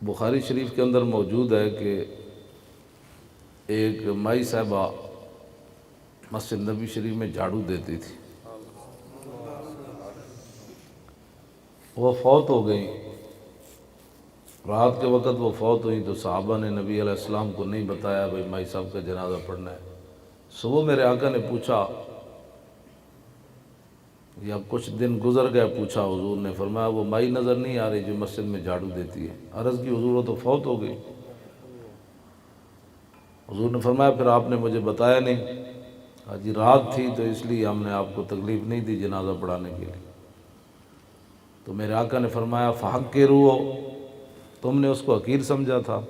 بخاری شریف کے اندر موجود ہے کہ ایک مائی صاحبہ مسجد نبی شریف میں جھاڑو دیتی تھی، وہ فوت ہو گئی۔ رات کے وقت وہ فوت ہوئی تو صحابہ نے نبی علیہ السلام کو نہیں بتایا بھائی مائی صاحب کا جنازہ پڑھنا ہے۔ صبح میرے آقا نے پوچھا، یا کچھ دن گزر گئے، پوچھا حضور نے، فرمایا وہ مائی نظر نہیں آ رہی جو مسجد میں جھاڑو دیتی ہے؟ عرض کی حضور وہ تو فوت ہو گئی۔ حضور نے فرمایا پھر آپ نے مجھے بتایا نہیں؟ جی رات تھی تو اس لیے ہم نے آپ کو تکلیف نہیں دی جنازہ پڑھانے کے لیے۔ تو میرے آقا نے فرمایا فحق کے روح، تم نے اس کو حقیر سمجھا تھا،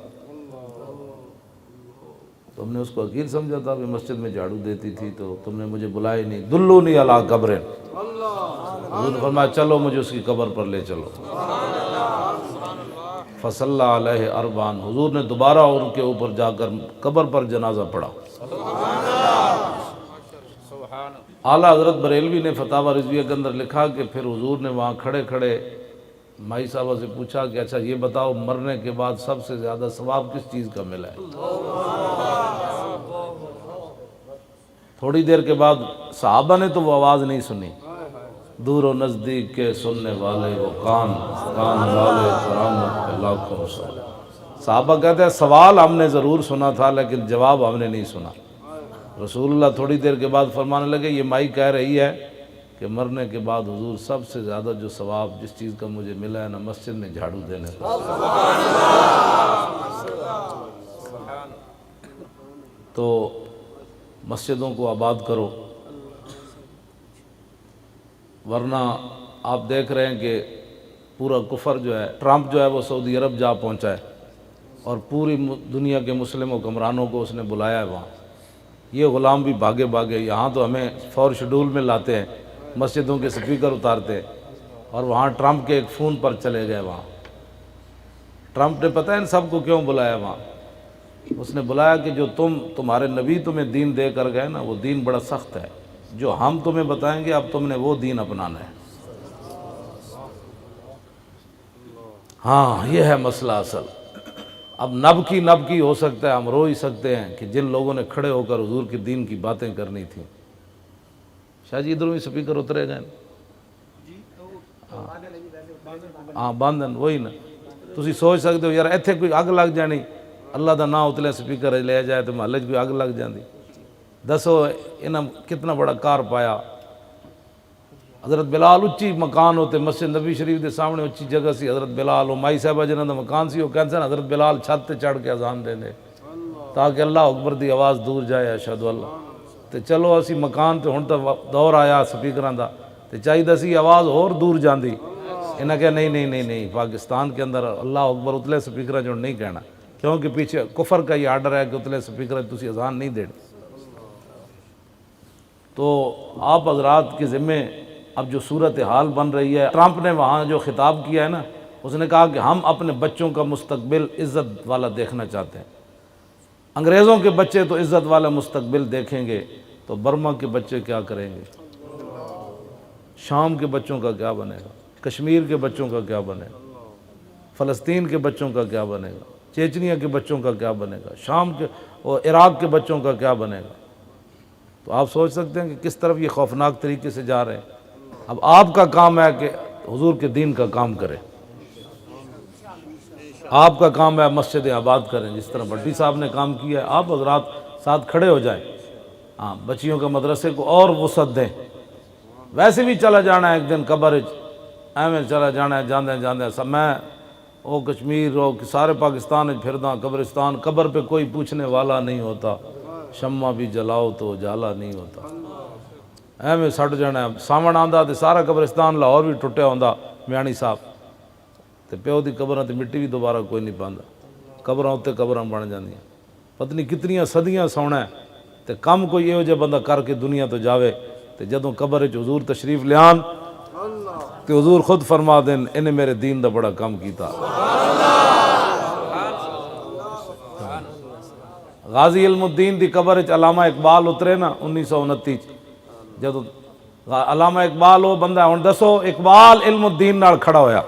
تم نے اس کو حقیر سمجھا تھا کہ مسجد میں جھاڑو دیتی تھی تو تم نے مجھے بلایا نہیں۔ دلونی علی قبر، حضور نے فرمایا چلو مجھے اس کی قبر پر لے چلو۔ فصلی علیہ اربعا، حضور نے دوبارہ ان کے اوپر جا کر قبر پر جنازہ پڑھا۔ اعلیٰ حضرت بریلوی نے فتاوی رضویہ کے اندر لکھا کہ پھر حضور نے وہاں کھڑے کھڑے مائی صاحبہ سے پوچھا کہ اچھا یہ بتاؤ مرنے کے بعد سب سے زیادہ ثواب کس چیز کا ملا ہے؟ تھوڑی دیر کے بعد صحابہ نے تو وہ آواز نہیں سنی، دور و نزدیک کے سننے والے وہ کان والے کرامت پہ لاکھوں سلام۔ صحابہ کہتے ہیں سوال ہم نے ضرور سنا تھا لیکن جواب ہم نے نہیں سنا۔ رسول اللہ تھوڑی دیر کے بعد فرمانے لگے یہ مائی کہہ رہی ہے کہ مرنے کے بعد حضور سب سے زیادہ جو ثواب جس چیز کا مجھے ملا ہے نا، مسجد میں جھاڑو دینے کا۔ تو مسجدوں کو آباد کرو، ورنہ آپ دیکھ رہے ہیں کہ پورا کفر جو ہے، ٹرمپ جو ہے وہ سعودی عرب جا پہنچا ہے اور پوری دنیا کے مسلم حکمرانوں کو اس نے بلایا ہے وہاں۔ یہ غلام بھی بھاگے بھاگے یہاں تو ہمیں فور شیڈول میں لاتے ہیں، مسجدوں کے سپیکر اتارتے ہیں، اور وہاں ٹرمپ کے ایک فون پر چلے گئے۔ وہاں ٹرمپ نے پتہ ہے ان سب کو کیوں بلایا وہاں؟ اس نے بلایا کہ جو تمہارے نبی تمہیں دین دے کر گئے نا، وہ دین بڑا سخت ہے، جو ہم تمہیں بتائیں گے اب تم نے وہ دین اپنانا ہے۔ ہاں یہ ہے مسئلہ اصل۔ اب نب کی ہو سکتا ہے، ہم رو ہی سکتے ہیں کہ جن لوگوں نے کھڑے ہو کر حضور کے دین کی باتیں کرنی تھیں۔ شاہ جی ادھر بھی سپیکر اترے گئے، ہاں باندھن وہی نا، تسی سوچ سکتے ہو یار ایتھے کوئی اگ لگ جانی، اللہ دا نام اتلے سپیکر لے جائے تو محلے کوئی اگ لگ جاندی۔ دسو انہاں کتنا بڑا کار پایا۔ حضرت بلال اچھی مکان ہوتے، مسجد نبی شریف دے سامنے اچھی جگہ سی، حضرت بلال وہ مائی صاحبہ جنہاں دا مکان سی وہ کہتے ہیں حضرت بلال چھت تے چڑھ کے اذان دے تاکہ اللہ اکبر دی آواز دور جائے، اشہد اللہ۔ تے چلو اسی مکان تے ہن تو دور آیا سپیکراں دا، تے چاہیے سی آواز اور دور جاندی۔ انہاں کہا نہیں، پاکستان کے اندر اللہ اکبر اتلے سپیکراں جو نہیں کہنا، کیونکہ پیچھے کفر کا یہ آرڈر ہے کہ اتلے سپیکراں تسی اذان نہیں دینا۔ تو آپ حضرات کے ذمے اب جو صورتحال بن رہی ہے، ٹرمپ نے وہاں جو خطاب کیا ہے نا، اس نے کہا کہ ہم اپنے بچوں کا مستقبل عزت والا دیکھنا چاہتے ہیں۔ انگریزوں کے بچے تو عزت والا مستقبل دیکھیں گے تو برما کے بچے کیا کریں گے؟ شام کے بچوں کا کیا بنے گا؟ کشمیر کے بچوں کا کیا بنے گا؟ فلسطین کے بچوں کا کیا بنے گا؟ چیچنیا کے بچوں کا کیا بنے گا؟ شام کے اور عراق کے بچوں کا کیا بنے گا؟ تو آپ سوچ سکتے ہیں کہ کس طرف یہ خوفناک طریقے سے جا رہے ہیں۔ اب آپ کا کام ہے کہ حضور کے دین کا کام کریں، آپ کا کام ہے مسجد آباد کریں، جس طرح بھٹی صاحب نے کام کیا ہے۔ آپ حضرات ساتھ کھڑے ہو جائیں، ہاں بچیوں کے مدرسے کو اور وسعت دیں۔ ویسے بھی چلا جانا ہے ایک دن قبر، ایویں چلا جانا ہے جاندے سب میں وہ کشمیر وہ سارے پاکستان پھرداں قبرستان، قبر پہ کوئی پوچھنے والا نہیں ہوتا، شمع بھی جلاؤ تو اجالا نہیں ہوتا۔ ایویں سٹ جانا ہے، ساون آندا تے سارا قبرستان لاہور بھی ٹوٹیا ہوندا میانی صاحب، تے پیو دی قبراں تے مٹی بھی دوبارہ کوئی نہیں پاندا، قبراں اتے قبراں بن جاندیاں۔ پتہ نہیں کتنیاں صدیاں سونا ہے تے کم کوئی ایہو جہا بندہ کر کے دنیا تو جاوے، تے جدوں قبر وچ حضور تشریف لیان تے حضور خود فرما دین انہیں میرے دین دا بڑا کام کیتا۔ غازی علم الدین دی قبر وچ علامہ اقبال اترے نا 1929 جدو علامہ اقبال وہ بندہ ہن دسو اقبال علم الدین نال کھڑا ہویا،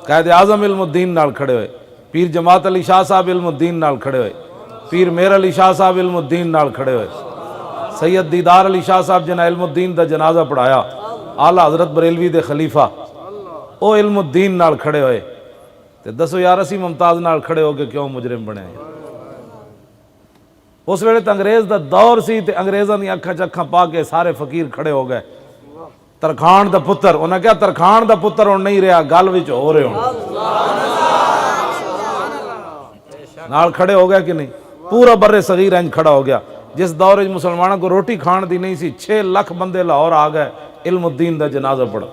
قائد اعظم علم الدین نال کھڑے ہوئے، پیر جماعت علی شاہ صاحب علم الدین نال کھڑے ہوئے، پیر میر علی شاہ صاحب علم الدین نال کھڑے ہوئے، سید دیدار علی شاہ صاحب جنہیں علم الدین دا جنازہ پڑھایا، اعلیٰ حضرت بریلوی دے خلیفہ، او علم الدین نال کھڑے ہوئے، تے دسو یار اسی ممتاز نال کھڑے ہو کے کیوں مجرم بنے ہیں؟ اس ویلے تے انگریز دا دور سی تے انگریزاں دی اکھاں چکھاں پا کے سارے فقیر کھڑے ہو گئے، ترکھان دا پتر، انہاں کہا ترکھان دا پتر ہن نہیں رہا، گل وچ ہو رہے ہوں نال کھڑے ہو گئے کہ نہیں؟ پورا بر صغیر انج کھڑا ہو گیا۔ جس دور وچ مسلمانوں کو روٹی کھان دی نہیں سی، 6 لاکھ بندے لاہور آ گئے علم الدین دا جنازہ پڑھا،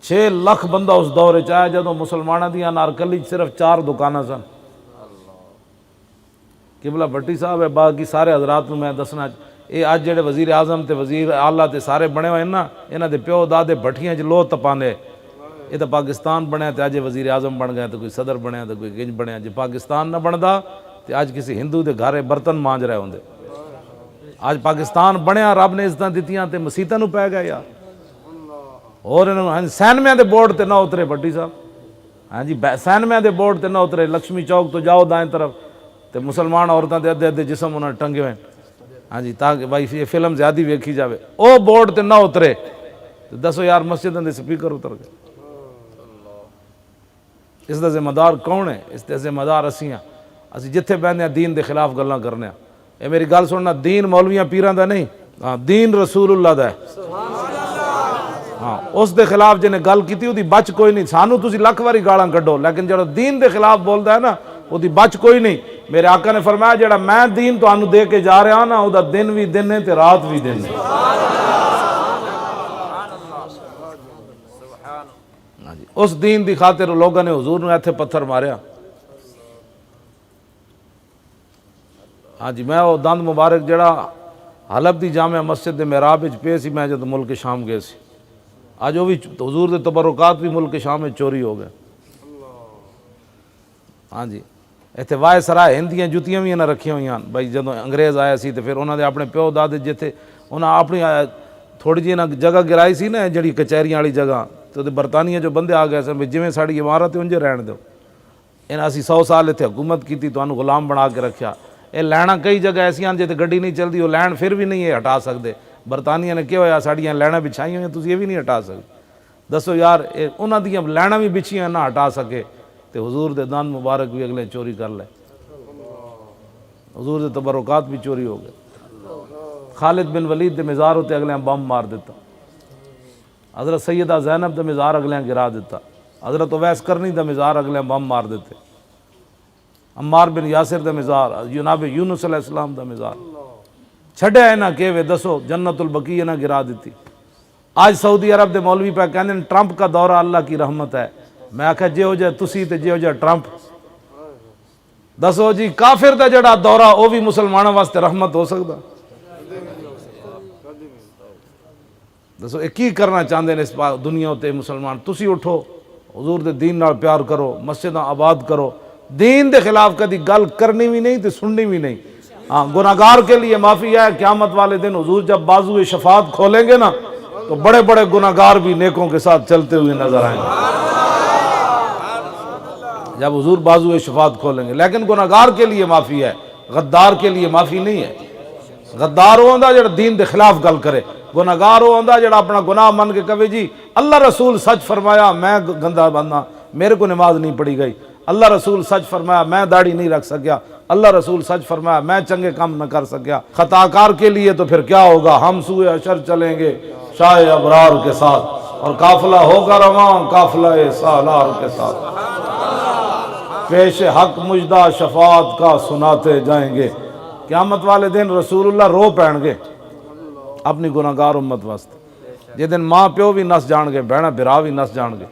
6 لاکھ بندہ اس دور وچ آیا جدوں مسلمانوں دی انارکلی صرف 4 دکاناں سن۔ قبلہ بھٹی صاحب ہے، باقی سارے حضرات میں دسنا، یہ اج جڑے وزیر اعظم تے وزیر اعلیٰ تے سارے بنے ہوئے نا، انہاں دے پیو دادے بھٹیاں چ لو تپانے، یہ تو پاکستان بنیا تے اج وزیر اعظم بن گئے، تو کوئی صدر بنیا تو کوئی گنج بنیا، جے پاکستان نہ بندا تے اج کسی ہندو دے گھر برتن مانج رہے ہوندے۔ اج پاکستان بنیا، رب نے عزتاں دتیاں تے مسیتاں نو پے گئے یار، اور انہوں سینمے دے بورڈ تے نہ اترے بھٹی صاحب، ہاں جی سینمے دے بورڈ تے نہ اترے، لکشمی چوک تو جاؤ دائیں طرف تے مسلمان عورتاں دے ادھے ادھے جسم انہاں ٹنگے ہوئے، ہاں جی تاکہ بھائی یہ فلم زیادہ ویکھی جاوے، او بورڈ تے نہ اترے تے دسو یار مسجداں دے سپیکر اتر گئے۔ اس دا ذمہ دار کون ہے؟ اس دا ذمہ دار اسی ہاں، اسی جتھے بہنے ہیں دین دے خلاف گلاں کرنے ہیں۔ اے میری گل سننا، دین مولویاں پیراں دا نہیں، ہاں دین رسول اللہ دا ہے، ہاں اس دے خلاف جنہیں گل کیتی وہ دی بچ کوئی نہیں، سانو تسی لاکھ واری گالاں کڈو، لیکن جڑا دین دے خلاف بولدا ہے نا وہ دی بچ کوئی نہیں۔ میرے آقا نے فرمایا جڑا میں دین تو دے کے جا رہا ہوں نا، وہ دا دن بھی دن ہے تے رات بھی دن ہے۔ اس دین دی خاطر لوگوں نے حضور نے ایتھے پتھر ماریا۔ ہاں جی میں وہ دند مبارک جڑا حلب دی جامع مسجد دے محراب وچ پے سی، میں جد ملک شام گئے سی، آج وہ بھی حضور دے تبرکات بھی ملک شام میں چوری ہو گئے۔ ہاں جی ایتھے وائے سرائے ہندیاں جتیاں بھی نہ رکھی ہوئی ہیں بھائی، جدوں انگریز آیا سی تو پھر انہوں نے اپنے پیو دادے جتھے انہاں اپنی تھوڑی جی جگہ گرائی سی نا جڑی کچہریاں والی جگہ، تو برطانیہ جو بندے آ گئے سن جی ساری عمارت ہے انجے رہن دو، انہیں اسی 100 سال اتنے حکومت کی تھی، تو انہوں غلام بنا کے رکھیا۔ یہ لیناں کئی جگہ ایسیاں جے گڈی نہیں چلتی، وہ لین پھر بھی نہیں یہ ہٹا سکتے۔ برطانیہ نے کیا ہویا ساڑیاں لیناں بچھائی ہوئی ہیں، تسی یہ بھی نہیں ہٹا سکتے۔ دسو یار انہاں دیاں لیناں بھی بچھیاں نہ ہٹا سکے تو حضور دے دان مبارک بھی اگلے چوری کر لے، حضور دے تبرکات بھی چوری ہو گئے۔ خالد بن ولید دے مزار ہوتے اگلے بم مار دیتا، حضرت سیدہ زینب دے مزار اگلے گرا دیتا، حضرت اویس کرنی دے مزار اگلے بم مار دیتے، عمار بن یاسر دے مزار، جناب یونس علیہ السلام دے مزار چھڑے ہے نا کہ دسو جنت البقیع نہ گرا دیتی۔ آج سعودی عرب دے مولوی پہ کہنے ٹرمپ کا دورہ اللہ کی رحمت ہے، میں آکھا جے ہو جائے تسی تے جے ہو جائے ٹرمپ، دسو جی کافر دا جڑا دورہ وہ بھی مسلمانوں واسطے رحمت ہو سکتا؟ دسو یہ کی کرنا چاہتے ہیں اس دنیا تے مسلمان؟ تسی اٹھو، حضور دے دین نال پیار کرو، مسجداں آباد کرو، دین دے خلاف کدی گل کرنی بھی نہیں تے سننی بھی نہیں۔ ہاں گناہگار کے لیے معافی ہے، قیامت والے دن حضور جب بازو شفاعت کھولیں گے نا تو بڑے بڑے گناہگار بھی نیکوں کے ساتھ چلتے ہوئے نظر آئیں گے جب حضور بازو شفاعت کھولیں گے۔ لیکن گناہگار کے لیے معافی ہے، غدار کے لیے معافی نہیں ہے۔ غدار وہ ہوندا جڑا دین دے خلاف گل کرے، گناہگار وہ ہوندا جڑا اپنا گناہ من کے کہے جی اللہ رسول سچ فرمایا میں گندا بندہ، میرے کو نماز نہیں پڑھی گئی، اللہ رسول سچ فرمایا میں داڑھی نہیں رکھ سکیا، اللہ رسول سچ فرمایا میں چنگے کام نہ کر سکیا۔ خطاکار کے لیے تو پھر کیا ہوگا، ہم سوئے حشر چلیں گے شاہ ابرار کے ساتھ، اور قافلہ ہوگا رواں قافلہ سالار کے ساتھ، پیش حق مجدہ شفاعت کا سناتے جائیں گے۔ قیامت والے دن رسول اللہ رو پہن گے اپنی گناہگار امت واسطے، جے دن ماں پیو بھی نس جان گے، بہنا برا بھی نس جان گے۔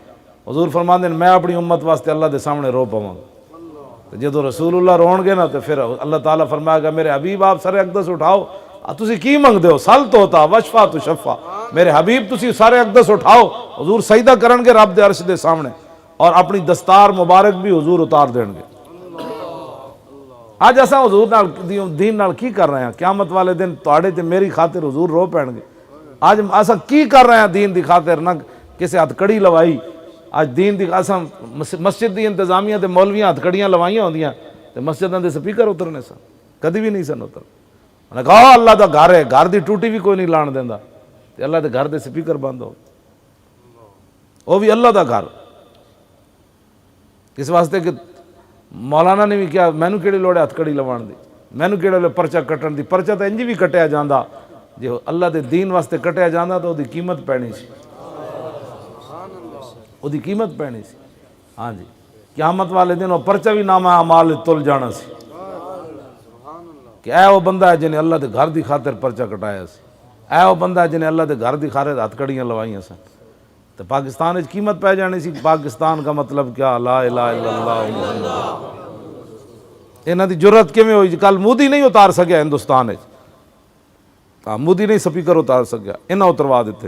حضور فرماندے میں اپنی امت واسطے اللہ دے سامنے رو پواں گا، جدو رسول اللہ رون گے نا تو پھر اللہ تعالیٰ فرمائے گا میرے حبیب آپ سر اقدس اٹھاؤ، تسی کی منگ دے ہو، سل تو ہوتا وشفا تو شفا، میرے حبیب تسی سارے اقدس اٹھاؤ۔ حضور سجدہ کرن گے رب دے عرش دے سامنے، اور اپنی دستار مبارک بھی حضور اتار دین گے۔ آج ایسا حضور دین نال کی کر رہے ہیں؟ قیامت والے دن تواڈے تے میری خاطر حضور رو پین گے۔ آج ایسا کی کر رہے ہیں دین دی خاطر؟ نہ کسے ہتھ کڑی لوائی اج دین دی قسم مسجد دی انتظامیہ تے مولویاں ہتھ کڑیاں لوائیاں ہوندیاں تے مسجداں دے سپیکر اترنے سن، کدی بھی نہیں سن اتر. انہاں نے کہا اللہ دا گھر ہے، گھر دی ٹوٹی بھی کوئی نہیں لان دیندا، تے اللہ دے گھر دے سپیکر بند ہو، وہ بھی اللہ دا گھر. اس واسطے کہ مولانا نے بھی کیا مینوں کیڑی لوڑ ہے ہتھ کڑی لوان دی، مینوں کیڑے لوڑ پرچہ کٹن دی، پرچہ تے انج بھی کٹیا جاندا جے اللہ دے دین واسطے کٹیا جاندا تو دی قیمت پینی سی، وہ دی قیمت پینی سی. ہاں جی، قیامت والے دن وہ پرچہ بھی نامہ اعمال تل جانا سی کہ اے وہ بندہ ہے جنہیں اللہ دے گھر دی خاطر پرچہ کٹایا سی، اے وہ بندہ ہے جنہیں اللہ دے گھر دی خاطر ہتھ کڑیاں لوائیاں سن. تو پاکستان وچ قیمت پہ جانی سی. پاکستان کا مطلب کیا؟ لا الہ الا اللہ محمد. انہاں دی جرت کیویں ہوئی؟ کل مودی نہیں اتار سکیا ہندوستان وچ، ہاں مودی نہیں سپیکر اتار سکیا، انہاں اتروا دیتے.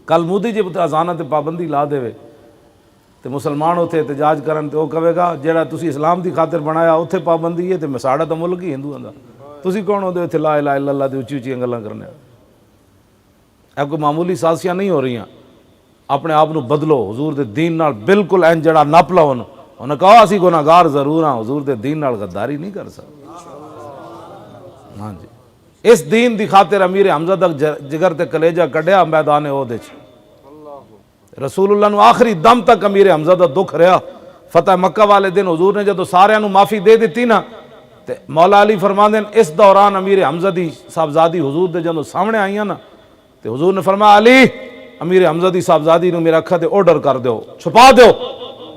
کل مودی جی اذاناں تے پابندی لا دے تے مسلمان اتھے احتجاج کرن تے وہ کہے گا جیڑا تسی اسلام دی خاطر بنایا اتھے پابندی ہے تے میں ساڈا تو ملک ہی ہندوؤں دا، تسی کون ہو دے اتھے لا الہ الا اللہ دی اچھی اچھی گلاں کرنے. اے کوئی معمولی سازشاں نہیں ہو رہی ہیں. اپنے آپ نو بدلو حضور دے دین نال بالکل این جڑا نپ لو. انہوں نے کہا اسی گناہگار ضرور ہاں، حضور دے دین نال غداری نہیں کر سکتے. ہاں جی، اس دین دی خاطر امیر حمزہ دا جگر تے کلیجہ کڈیا میدان احد وچ. رسول اللہ نو آخری دم تک امیر حمزہ دا دکھ رہا. فتح مکہ والے دن حضور نے جدو سارے نو معافی دے دیتی نا تے مولا علی فرماندے ہیں اس دوران امیر حمزہ دی صاحبزادی حضور دے جدو سامنے آئیاں نا تے حضور نے فرمایا علی امیر حمزہ دی صاحبزادی نو میرا اکھا تے آرڈر کر دیو، چھپا دیو،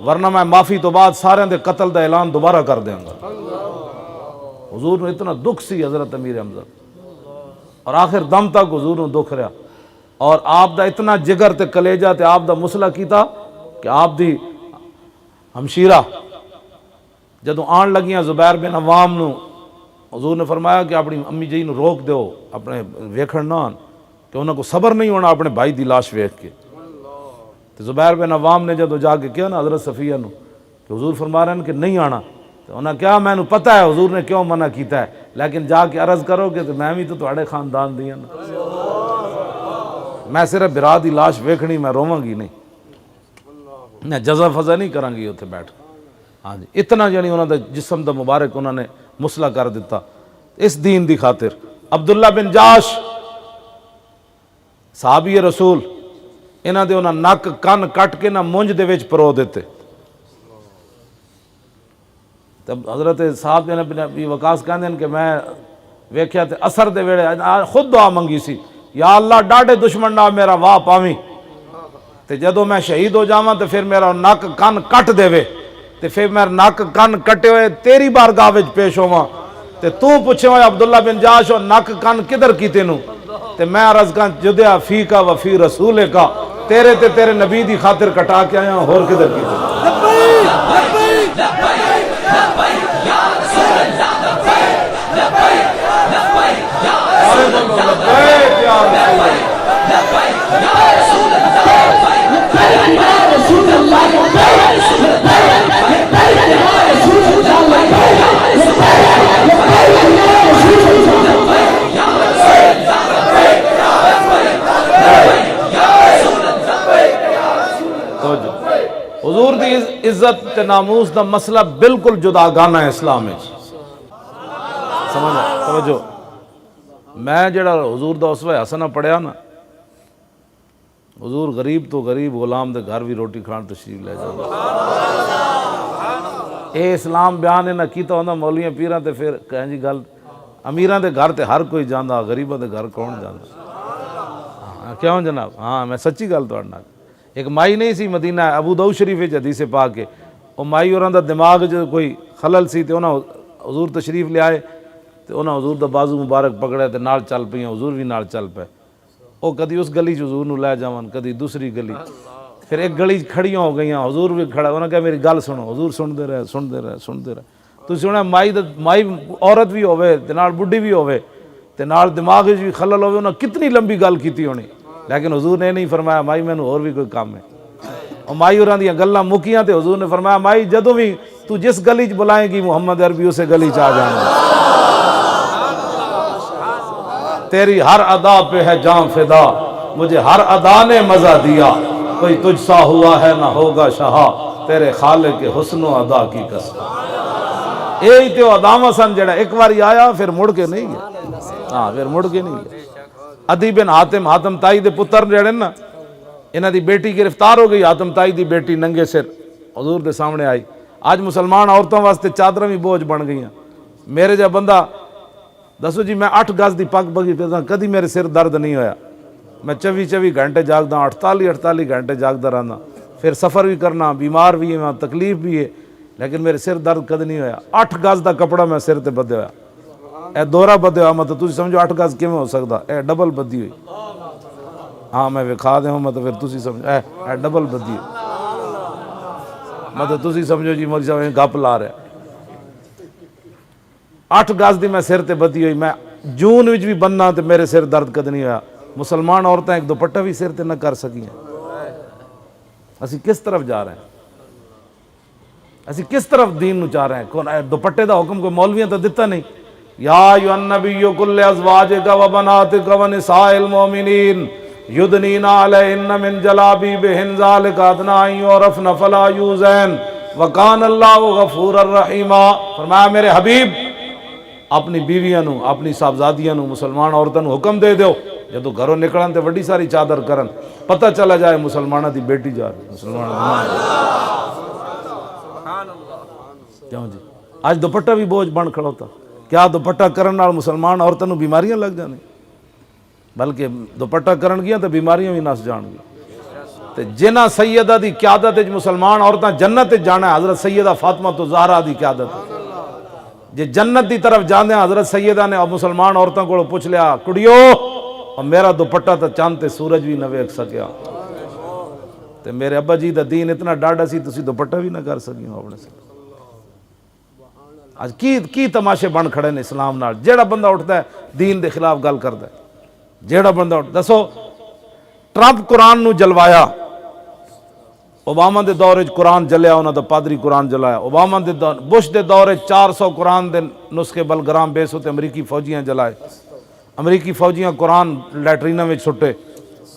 ورنہ میں معافی تو بعد سارے دے قتل دا اعلان دوبارہ کر دیں گا. حضور نے اتنا دکھ سی حضرت امیر حمزہ، اور آخر دم تک حضور نے دکھ رہا. اور آپ دا اتنا جگر تے کلیجہ تے آپ دا مسئلہ کیتا کہ آپ دی ہمشیرہ جدو آن لگیاں زبیر بن عوام نو حضور نے فرمایا کہ اپنی امی جی نو روک دیو اپنے ویکھن نہ کہ انہوں کو صبر نہیں ہونا اپنے بھائی دی لاش ویکھ کے. تو زبیر بن عوام نے جدو جا کے کیا نا حضرت صفیہ نو کہ حضور فرما رہے ہیں کہ نہیں آنا، تو انہوں نے کیا میں نو پتہ ہے حضور نے کیوں منع کیتا ہے، لیکن جا کے عرض کرو کہ میں بھی تو تہاڈے خاندان دی ہاں، میں صرف برا دی لاش ویکھنی، میں روواں گی نہیں، میں جزا فضا نہیں کراں گی اتنے بیٹھ. ہاں جی، اتنا یعنی انہوں نے جسم دا مبارک انہوں نے مسئلہ کر دیتا اس دین دی خاطر. عبداللہ بن جاش صحابی رسول، انہاں دے انہاں نک کن کٹ کے نہ مونج دے وچ پرو دیتے. تب حضرت صاحب بن ابی وقاص کہندے ہیں کہ میں ویکھیا تے اثر دے ویلے خود دعا منگی سی، یا اللہ ڈاڈے دشمن نہ میرا واہ پاویں تے جدوں میں شہید ہو جاواں تے پھر میرا نک کن کٹ دے تے پھر میں نک کن کٹے ہوئے تیری بارگاہ وچ پیش ہوواں تے تو پوچھے ہوئے عبداللہ بن جاش اور نک کن کدھر کیتے نو تے میں عرض کن جدیا فی کا و فی رسول کا، تیرے تے تیرے نبی دی خاطر کٹا کے آیا ہور کدھر کیتے. حضور دی عزت تے ناموس دا مسئلہ بالکل جداگانہ ہے اسلام میں. سمجھا توجہ، میں جڑا حضور دا اسوہ حسنہ پڑھیا نا، حضور غریب تو غریب غلام دے گھر بھی روٹی کھان تشریف لے جانا. اے اسلام بیان نہ کیتا ہوندا مولیاں پیراں تے پھر کہیں جی گل امیراں دے گھر تے ہر کوئی جاندا، غریباں دے گھر کون جاندا؟ کیوں جناب؟ ہاں میں سچی گل تہاڈے نال. ایک مائی نہیں سی مدینہ ابو داؤد شریف وچ حدیث پاک کے، او مائی ہوراں دا دماغ جو کوئی خلل سی تے انہاں حضور تشریف لے آئے تے انہاں حضور دا بازو مبارک پکڑے تے نال چل پئیاں، حضور بھی نال چل پے. او کدی اس گلی چ حضور نو لے جاون، کدی دوسری گلی، پھر ایک گلی کھڑیاں ہو گئیاں، حضور بھی کھڑا، انہاں کہا میری گل سنو، حضور سنتے رہے. تو سنیا مائی عورت بھی ہوئے تے نال بڈھی بھی ہوئے تے نال دماغ وچ بھی خلل ہوئے، انہاں کتنی لمبی گل کیتی ہونی، لیکن حضور نے نہیں فرمایا مائی مینوں اور بھی کوئی کام ہے. اور مائی ہوراں دیاں گلاں مکیاں تے حضور نے فرمایا مائی جدوں بھی تو جس گلی چ بلائیں گی محمد عربی اسے گلی چ آ جانا، تیری ہر ادا پہ ہے جان فدا، مجھے ہر ادا نے مزہ دیا، کوئی تجھ سا ہوا ہے نہ ہوگا شہا، تیرے خالق کے حسن و ادا کی قسم۔ یہی تو اداواں سن جڑا ایک باری آیا پھر مڑ کے نہیں گیا، ہاں پھر مڑ کے نہیں گیا۔ عدی بن حاتم، حاتم تائی دے پتر جڑے نا، انہاں دی بیٹی گرفتار ہو گئی، حاتم تائی دی بیٹی ننگے سر حضور دے سامنے آئی۔ آج مسلمان عورتوں واسطے چادراں بھی بوجھ بن گئی ہیں۔ میرے جا بندہ دسو جی میں 8 گز دی پگ بگی پھردا، کدی میرے سر درد نہیں ہویا۔ میں 24 گھنٹے جاگدا، 48 گھنٹے جاگدا رہنا، پھر سفر بھی کرنا، بیمار بھی ہے، تکلیف بھی ہے، لیکن میرے سر درد کد نہیں ہویا۔ 8 گز دا کپڑا میں سر تے بدیا ہویا، اے دورہ بدیا ہوا، مطلب تسی سمجھو 8 گز کیویں ہو سکدا، اے ڈبل بدی ہوئی۔ ہاں میں وکھا دے ہوں، مطلب پھر تسی سمجھو اے ڈبل بدی ہوئی، مطلب تسی سمجھو جی مولوی صاحب گپ لا رہے 8 گز دی میں سر تے بدی ہوئی۔ میں جون وچ بھی بننا تے میرے سر درد کد نہیں ہویا۔ مسلمان عورتیں ایک دوپٹہ بھی سر تے نہ کر سکیں۔ اسی کس طرف جا رہے ہیں؟ اسی کس طرف دین نو چاہ رہے ہیں؟ کون دوپٹے دا حکم کوئی مولویاں تو دیتا نہیں؟ یا ایھا النبی قل لازواجک و بناتک و نساء المؤمنین یدنین علیہن من جلابیبہن ذالک ادنی ان یعرفن فلا یؤذین وکان اللہ غفورا رحیما۔ فرمایا میرے حبیب اپنی بیویاں نو، اپنی صاحبزادیاں نو، مسلمان عورتوں نو حکم دے دیو جدو گھروں نکلن تے وڈی ساری چادر کرن، پتہ چلا جائے مسلمانہ دی بیٹی جا رہی، مسلمان کیوں جی آج دوپٹہ بھی بوجھ بن کھڑا ہوتا۔ کیا دوپٹہ کرن نال مسلمان عورتوں نو بیماریاں لگ جانے؟ بلکہ دوپٹہ کرن گیا تو بیماریاں بھی نس جان گی۔ تے جنہ سیدہ دی قیادت وچ مسلمان عورتاں جنت وچ جانا ہے، حضرت سیدہ فاطمہ تو زہرا دی قیادت جے جنت دی طرف جاندے ہیں، حضرت سیدہ نے اب مسلمان عورتوں کو پوچھ لیا کڑیو اور میرا دوپٹہ تو چاند تے سورج بھی نہ ویکھ سکیا، تے میرے ابا جی دا دین اتنا ڈاڈا سی تسی دوپٹہ بھی نہ کر سکیو اپنے سے۔ آج کی تماشے بن کھڑے نے اسلام نال۔ جیڑا بندہ اٹھتا ہے دین دے خلاف گل کرتا ہے، جیڑا بندہ دسو ٹرمپ قرآن نو جلوایا، اوباما دے دور وچ قرآن جلیا، انہاں دا پادری قرآن جلایا۔ اوباما دے دور، بش دے دور وچ 400 قرآن دے نسخے بلگرام بیس ہوتے امریکی فوجیاں جلائے، امریکی فوجیاں قرآن لیٹرینہ وچ سٹے۔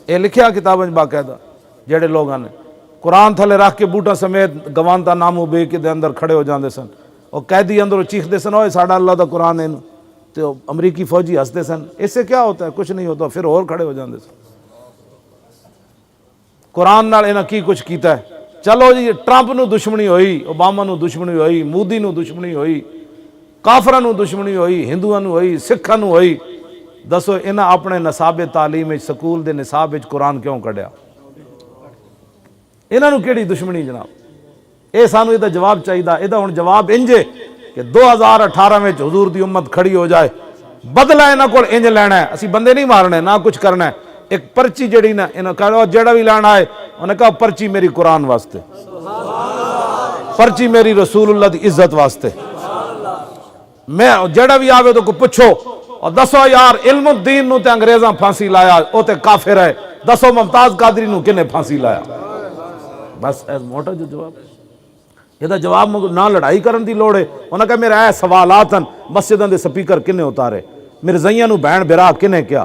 اے لکھیا کتاباں وچ باقاعدہ، جیڑے لوگاں نے قرآن تھلے رکھ کے بوٹا سمیت گوانتا نامو بے کے دے اندر کھڑے ہو جاندے سن، اور قیدی اندروں چیخ دے سن اوئے ساڈا اللہ دا قرآن ہے، تو امریکی فوجی ہنستے سن، اس سے کیا ہوتا ہے؟ کچھ نہیں ہوتا، پھر اور کھڑے ہو جاندے سن۔ قرآن نال انہاں کی کچھ کیتا ہے؟ چلو جی ٹرمپ نو دشمنی ہوئی، اوباما نو دشمنی ہوئی، مودی نو دشمنی ہوئی، کافراں نو دشمنی ہوئی، ہندوؤں نو ہوئی، سکھاں نو ہوئی، دسو انہاں اپنے نصاب تعلیم وچ سکول دے نصاب وچ قرآن کیوں کڈیا؟ انہاں نو کیڑی دشمنی جناب؟ اے سانو یہ جواب چاہیے۔ یہ ہن جواب انجے کہ 2018 میں حضور دی امت کھڑی ہو جائے، بدلہ انہاں کول انج لینا ہے، اسی بندے نہیں مارنے نہ کچھ کرنا ہے۔ ایک پرچی جڑی نا انہاں کہا جڑا بھی لینا ہے، انہاں کہا پرچی میری قرآن واسطے، پرچی میری رسول اللہ دی عزت واسطے، میں جڑا بھی آوے تو کو پوچھو اور دسو یار علم الدین نو تے انگریزاں پھانسی لایا، او تے کافر ہے، دسو ممتاز قادری نو کنے پھانسی لایا؟ بس موٹا جو جواب یہ جواب نہ لڑائی کرن دی لوڑ ہے۔ انہاں کہا میرے اے سوالات ہیں، مسجداں دے سپیکر کنے اتارے، مرزائیاں نو بہن برا کنے کیا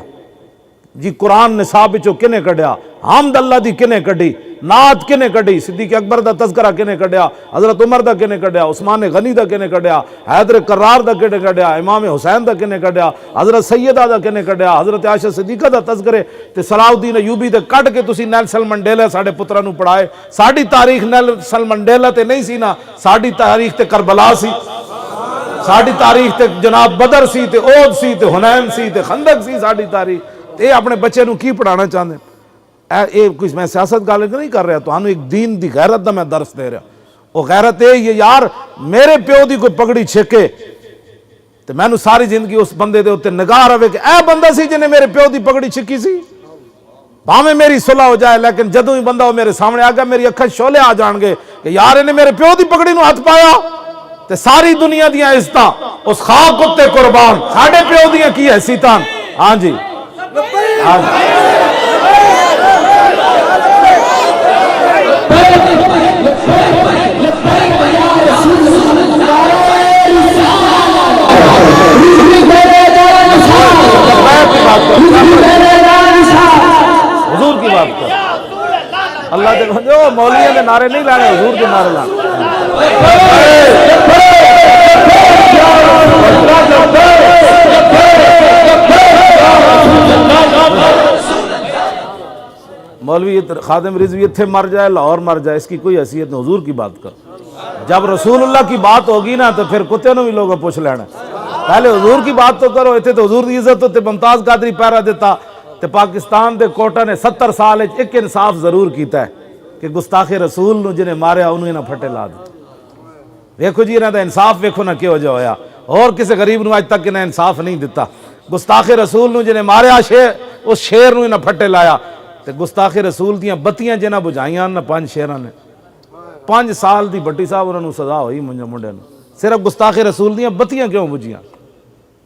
جی، قرآن نصاب وچوں کنے کڈیا، حمد اللہ دی کنے کڈی، نعت کنے کڈی، صدیق اکبر دا تذکرہ کنے کڈیا، حضرت عمر دا کنے کڈیا، عثمان غنی دا کنے کڈیا، حیدر کرار دا کنے کڈیا، امام حسین دا کنے کڈیا، حضرت سیدہ دا کنے کڈیا، حضرت عائشہ صدیقہ دا تذکرے تے صلاح الدین ایوبی دے کڈ کے تسی نیلسن منڈیلا ساڈے پتراں نو پڑھائے۔ ساڈی تاریخ نیلسن منڈیلا تے نہیں سی نا، ساڈی تاریخ تے کربلا سی، ساڈی تاریخ تے جناب بدر سی تے احد سی تے حنین سی تے خندق سی ساڈی تاریخ۔ اے اپنے بچے نو کی پڑھانا چاہتے ہیں؟ اے کوئی میں سیاست گل نہیں کر رہا، تو انہوں ایک دین دی غیرت دا میں درس دے رہا۔ وہ غیرت ہے یہ یار میرے پیو دی کوئی پگڑی چھکے تو میں نو ساری زندگی اس بندے دے ہوتے نگاہ رہے کہ اے بندہ سی جنہیں میرے پیو دی پگڑی چھکی سی، بھاویں میری صلح ہو جائے، لیکن جدوں ہی بندہ وہ میرے سامنے آ گیا میری اکھاں شولے آ جان گے کہ یار انہیں میرے پیو دی پگڑی نو ہاتھ پایا تے ساری دنیا دیاں عزتاں اس خاک اتے قربان، ساڈے پیو دیاں کی حیثیتاں۔ ہاں جی مولویوں کے نعرے نہیں لانے، حضور کے نعرے لانے. مولوی خادم رضوی اتھے مر جائے، لاہور مر جائے، اس کی کوئی حیثیت نہیں. حضور کی بات کر. جب رسول اللہ کی بات ہوگی نا تو پھر کتے نو بھی لوگوں پوچھ لینا. پہلے حضور کی بات تو کرو. اتنے تو حضور کی عزت ہوتے ممتاز قادری پیرا دیتا تے پاکستان دے کوٹا نے 70 سال ایک انصاف ضرور کیتا ہے کہ گستاخ رسول نو جنہیں ماریا انہوں نے پھٹے لا دیتے. ویکھو جی انہاں دا انصاف ویکھو نہ کیوں جا ہویا. اور کسی غریب نو اج تک انہیں انصاف نہیں دیتا. گستاخ رسول نو جنہیں ماریا اس شیر نو انہیں پھٹے لایا. تے گستاخ رسول دیاں بتیاں جنہ بجھائیاں نہ 5 شیراں نے. 5 سال دی بٹی صاحب انہوں نے سزا ہوئی منڈے نو صرف گستاخ رسول دیاں بتیاں کیوں بجھیاں.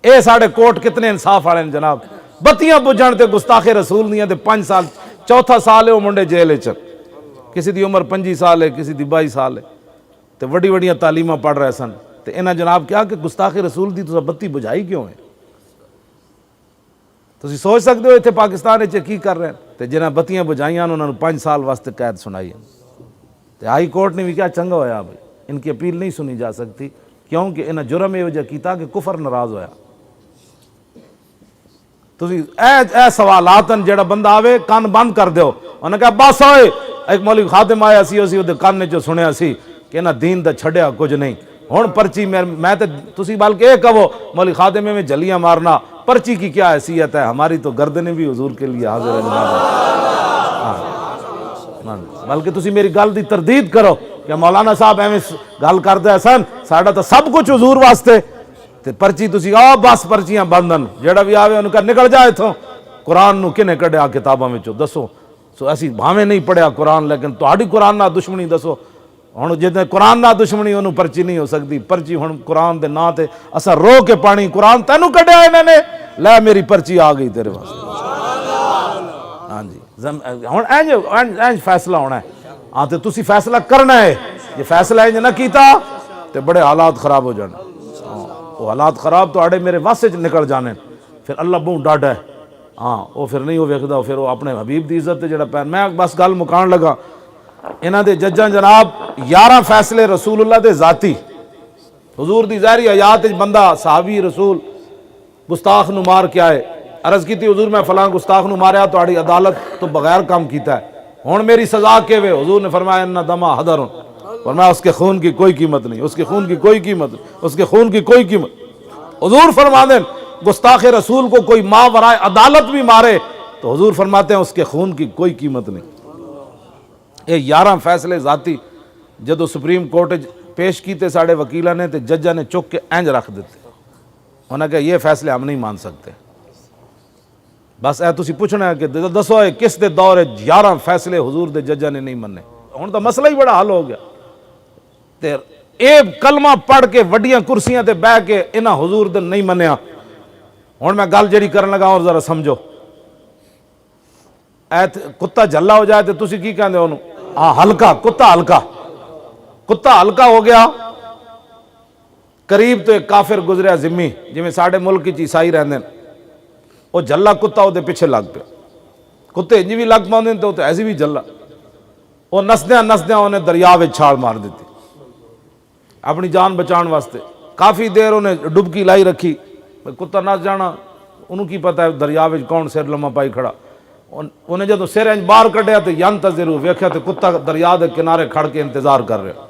اے ساڑھے کوٹ کتنے انصاف والے ہیں جناب. بتیاں بجھن تے گستاخ رسول دیاں تے 5 سال. چوتھا سال ہے وہ منڈے جیل وچ. کسی دی عمر 25 سال ہے، کسی دی 22 سال ہے تے وڈی وڈیاں تعلیماں پڑھ رہے سن. تے انہاں جناب کیا کہ گستاخ رسول دی تساں بتی بجھائی کیوں ہے؟ تسی سوچ سکتے ہو اتنے پاکستان وچ کی کر رہے ہیں. تے جنہاں بتیاں بجھائیاں انہوں نے 5 سال واسطے قید سنائی. تے ہائی کورٹ نے بھی کیا چنگا ہویا بھائی، ان کی اپیل نہیں سنی جا سکتی کیونکہ انہاں جرم یہ وجہ کیتا کہ کفر ناراض ہویا. تسی اے سوالات جڑا بندہ آوے کان بند کر دیو. انہوں نے کہا بس ہوئے. ایک مولوی خادم آیا سی اسی دے کان جو سنیا سی کہ انہاں دین دا چھڑیا کچھ نہیں. ہن پرچی میں تے تسی بلکہ اے کہو مولوی خادم میں جلیاں مارنا، پرچی کی کیا حیثیت ہے؟ ہماری تو گردنیں بھی حضور کے لیے حاضر ہے جناب. بلکہ تسی میری گل دی تردید کرو کہ مولانا صاحب ایویں گل کردے سن ساڈا تو سب کچھ حضور واسطے. تے پرچی تسی آ بس پرچیاں بندن جیڑا بھی آوے انہوں کا نکل جائے اتھوں. قرآن نو کنے کڈیا کتاباں وچوں دسو. سو اسی بھاویں نہیں پڑھیا قرآن لیکن تہاڈی قرآن نال دشمنی دسو. ہن جے قرآن نال دشمنی انہوں پرچی نہیں ہو سکتی. پرچی ہن قرآن دے نا تے اسا رو کے پانی قرآن تینوں کڈیا انہاں نے لے میری پرچی آ گئی تیرے واسطے. ہاں جی ہن انج فیصلہ ہونا ہے. ہاں تے تسی فیصلہ کرنا ہے. یہ فیصلہ انج نہ کیتا تے بڑے حالات خراب ہو جانے. وہ حالات خراب تو آڑے میرے واسے نکل جانے. پھر اللہ بہت ڈاڈا ہے. ہاں وہ پھر نہیں ہو ویکھدا. پھر وہ اپنے حبیب دی عزت جڑا پیر. میں بس گل مکان لگا. انہاں دے ججاں جناب 11 فیصلے رسول اللہ دے ذاتی حضور دی ظاہری حیات وچ بندہ صحابی رسول گستاخ نو مار کے آئے. عرض کی تھی حضور میں فلاں گستاخ نو ماریا تہاڈی عدالت تو بغیر کام کیتا ہے. ہن میری سزا کیویں؟ حضور نے فرمایا ان دما حضر. فرمایا اس کے خون کی کوئی قیمت نہیں. اس کے خون کی کوئی قیمت نہیں. اس کے خون کی کوئی قیمت. حضور فرماتے ہیں گستاخ رسول کو کوئی ماں ورائے عدالت بھی مارے تو حضور فرماتے ہیں اس کے خون کی کوئی قیمت نہیں. یہ 11 فیصلے ذاتی جدو سپریم کورٹ پیش کیتے ساڑھے وکیلہ نے تے ججہ نے چک کے اینج رکھ دیتے. انہوں نے کہا یہ فیصلے ہم نہیں مان سکتے. بس اے تسی پوچھنا ہے کہ دسو کس دے دور 11 فیصلے حضور دے ججہ نے نہیں مننے. ہن تو مسئلہ ہی بڑا حل ہو گیا. تے اے کلمہ پڑھ کے وڈیاں کرسیاں تے بہ کے انہاں حضور دے نہیں منیا. ہن میں گل جڑی کرن لگا اور ذرا سمجھو. اے کتا جھلا ہو جائے تے تسی کی کہندے اونوں؟ ہاں ہلکا کتا ہلکا. کتا ہلکا ہو گیا. قریب تو ایک کافر گزریا ذمی جویں ساڈے ملک وچ عیسائی رہندے نے. وہ جھلا کتا وہ پیچھے لگ پیا. کتے انج بھی لگ پاؤندے تو ایسی بھی جھلا. وہ نسدیاں نسدیاں انہیں دریا وچ چھال مار دیتی اپنی جان بچان واسطے. کافی دیر انہیں ڈبکی لائی رکھی. کتا نس جانا انہوں کی پتہ ہے دریا وچ کون سر لما پائی کھڑا. انہیں جدو سر انج باہر کڈیا تو ینتظر ویکھیا تو کتا دریا دے کنارے کھڑ کے انتظار کر رہا.